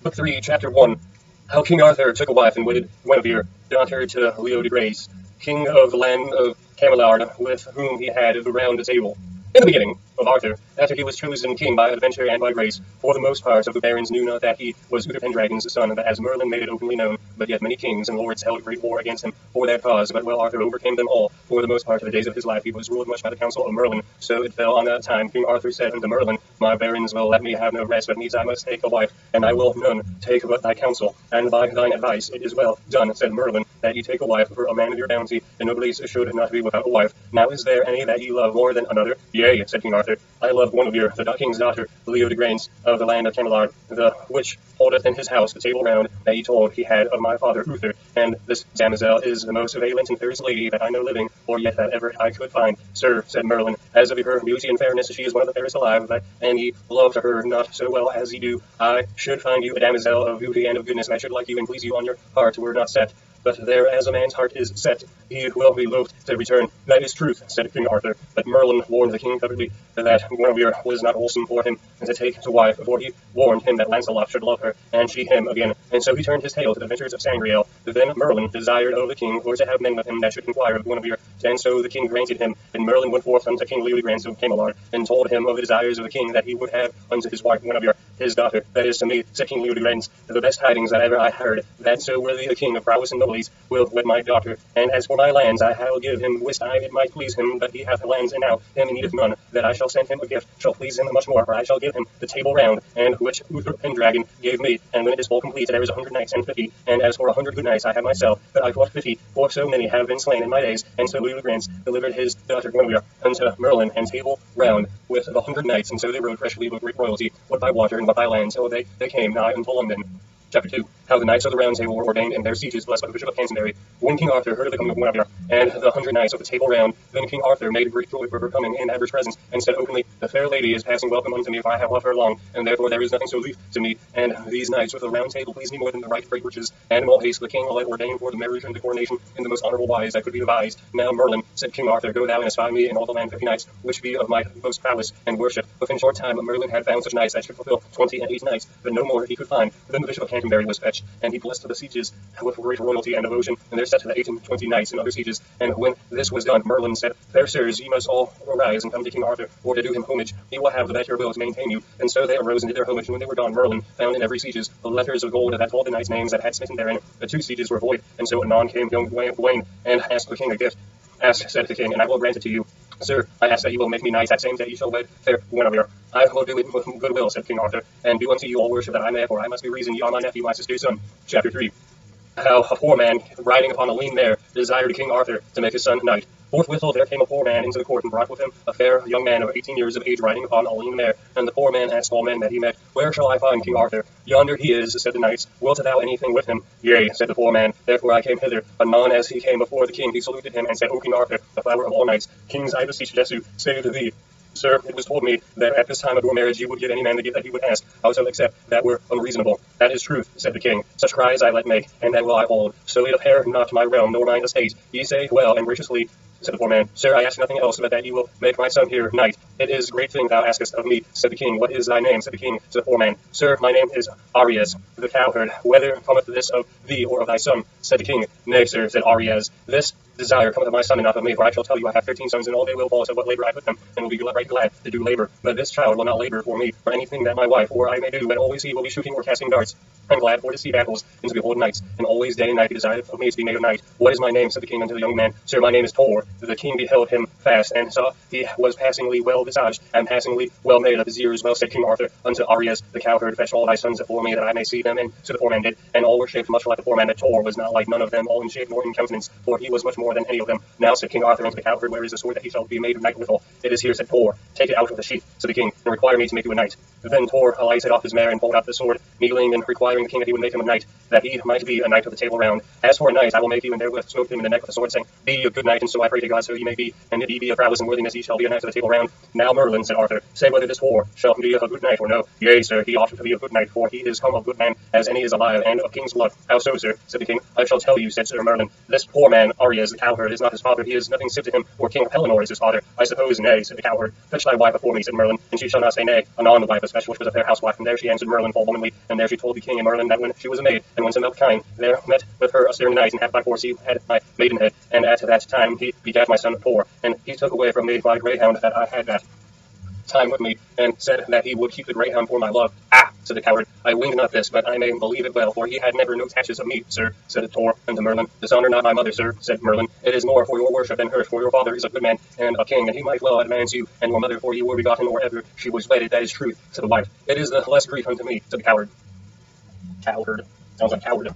Book 3, Chapter 1. How King Arthur took a wife and wedded Guinevere, daughter to Leo de Grace, king of the land of Camelard, with whom he had the Round Table. In the beginning of Arthur, after he was chosen king by adventure and by grace, for the most part of the barons knew not that he was Uther Pendragon's son, but as Merlin made it openly known, but yet many kings and lords held great war against him for that cause, but well Arthur overcame them all. For the most part of the days of his life he was ruled much by the counsel of Merlin. So it fell on that time King Arthur said unto Merlin, My barons will let me have no rest, but needs I must take a wife, and I will none take but thy counsel, and by thine advice it is well done, said Merlin, that ye take a wife for a man of your bounty, and noblesse should not be without a wife. Now is there any that ye love more than another? Yea, said King Arthur, I love Guinevere, the king's daughter, Leo de Grace, of the land of Camelard, the which holdeth in his house the Table Round that ye told he had of my father Uther, and this damosel is the most valiant and fairest lady that I know living, or yet that ever I could find. Sir, said Merlin, as of her beauty and fairness she is one of the fairest alive, and ye love to her not so well as ye do. I should find you a damosel of beauty and of goodness that should like you and please you on your heart were not set. But there as a man's heart is set, he will be loath to return. That is truth, said King Arthur. But Merlin warned the king covertly that Guinevere was not wholesome for him to take to wife, for he warned him that Lancelot should love her, and she him again. And so he turned his tale to the adventures of Sangreal. Then Merlin desired of the king for to have men with him that should inquire of Guinevere, and so the king granted him. And Merlin went forth unto King Leodegrance of Camelard, and told him of the desires of the king that he would have unto his wife Guinevere, his daughter. That is to me, said King Leodegrance, the best tidings that ever I heard, that so worthy a king of prowess and noblesse will wed my daughter. And as for my lands, I will give him, wist I it might please him, but he hath lands enow, and he needeth none, that I shall send him a gift, shall please him much more, for I shall give him the Table Round, and which Uther Pendragon gave me, and when it is full complete, there is 100 knights and 50, and as for 100 good knights I have myself, but I fought 50, for so many have been slain in my days, and so Leodegrance delivered his daughter Guinevere unto Merlin, and Table Round with the 100 knights, and so they rode freshly with great royalty, what by water and what by land, till they came nigh unto London. Chapter 2. How the Knights of the Round Table were ordained in their sieges, blessed by the Bishop of Canterbury. When King Arthur heard of the coming of Guinevere, and the 100 Knights of the Table Round, then King Arthur made great joy for her coming in Adver's presence, and said openly, The fair lady is passing welcome unto me, if I have loved her long, and therefore there is nothing so lief to me, and these knights with the Round Table please me more than the right great riches, and in all haste the king will ordain for the marriage and the coronation in the most honourable wise that could be devised. Now Merlin, said King Arthur, go thou and espy me in all the land 50 knights, which be of my most prowess and worship. Within short time Merlin had found such knights that should fulfill 28 knights, but no more he could find. Then the Bishop of Canterbury was fetched, and he blessed the sieges with great royalty and devotion, and there set the 28 knights in other sieges. And when this was done, Merlin said, Fair sirs, ye must all arise and come to King Arthur, or to do him homage. He will have the better will to maintain you. And so they arose and did their homage, and when they were gone, Merlin found in every sieges the letters of gold that told the knights' names that had smitten therein. The 2 sieges were void, and so anon came young Gawain, and asked the king a gift. Ask, said the king, and I will grant it to you. Sir, I ask that you will make me knight that same day you shall wed fair Guinevere. I will do it with good will, said King Arthur, and do unto you all worship that I may, for I must be reason ye are my nephew, my sister's son. Chapter 3. How a poor man, riding upon a lean mare, desired King Arthur to make his son knight. Forthwithal there came a poor man into the court, and brought with him a fair young man of 18 years of age, riding upon a lean mare. And the poor man asked all men that he met, Where shall I find King Arthur? Yonder he is, said the knights. Wilt thou anything with him? Yea, said the poor man. Therefore I came hither. Anon as he came before the king, he saluted him, and said, O King Arthur, the flower of all knights, kings I beseech Jesu, save thee. Sir, it was told me that at this time of your marriage you would give any man the gift that he would ask. I also accept that were unreasonable. That is truth, said the king. Such cries I let make, and that will I hold. So it appear not my realm, nor mine estate. Ye say well and graciously, said the poor man. Sir, I ask nothing else but that ye will make my son here knight. It is a great thing thou askest of me, said the king. What is thy name? Said the king to the poor man. Sir, my name is Arias, the cowherd. Whether cometh this of thee or of thy son? Said the king. Nay, sir, said Arias, this desire cometh of my son and not of me, for I shall tell you I have 13 sons, and all they will fall, so what labour I put them, and will be right glad to do labour. But this child will not labour for me, for anything that my wife or I may do, but always he will be shooting or casting darts. I am glad for to see battles, and to behold knights, and always day and night he desireth of me to be made a knight. What is my name? Said the king unto the young man. Sir, my name is Tor. The king beheld him fast, and saw he was passingly well visaged, and passingly well made of his ears. Well, said King Arthur unto Arias the cowherd, Fetch all thy sons before me, that I may see them. And so the poor man did, and all were shaped much like the poor man, that Tor was not like none of them, all in shape nor in countenance, for he was much more than any of them. Now, said King Arthur unto the cowherd, Where is the sword that he shall be made a knight withal? It is here, said Tor. Take it out of the sheath, said the king, and require me to make you a knight. Then Tor alighted off his mare, and pulled out the sword, kneeling and requiring the king that he would make him a knight, that he might be a knight of the Table Round. As for a knight, I will make you, and therewith smote him in the neck with the sword, saying, Be a good knight, and so I pray to God so ye may be, and if ye be of prowess and worthiness, ye shall be a knight of the Table Round. Now, Merlin, said Arthur, say whether this whore shall be a good knight or no. Yea, sir, he ought to be a good knight, for he is come a good man, as any is alive, and of king's blood. How so, sir? Said the king. I shall tell you, said Sir Merlin. This poor man, Arya's the cowherd, is not his father. He is nothing sib to him, or King Pellinore is his father. I suppose nay, said the cowherd. Fetch thy wife before me, said Merlin, and she shall not say nay. Anon the wife was fetched, which was a fair housewife, and there she answered Merlin full womanly, and there she told the king and Merlin that when she was a maid, and when some kine there met with her a stern knight, and half by force he had my maidenhead, and at that time he begat my son poor, and he took away from me my greyhound that I had that time with me, and said that he would keep the greyhound for my love. Ah, said the coward, I weened not this, but I may believe it well, for he had never no tatches of meat, sir, said Tor unto Merlin. Dishonour not my mother, sir, said Merlin. It is more for your worship and hers, for your father is a good man and a king, and he might well advance you and your mother, for ye were begotten or ever she was wedded, that is truth, said the wife. It is the less grief unto me, said the coward. Cowherd. Sounds like coward.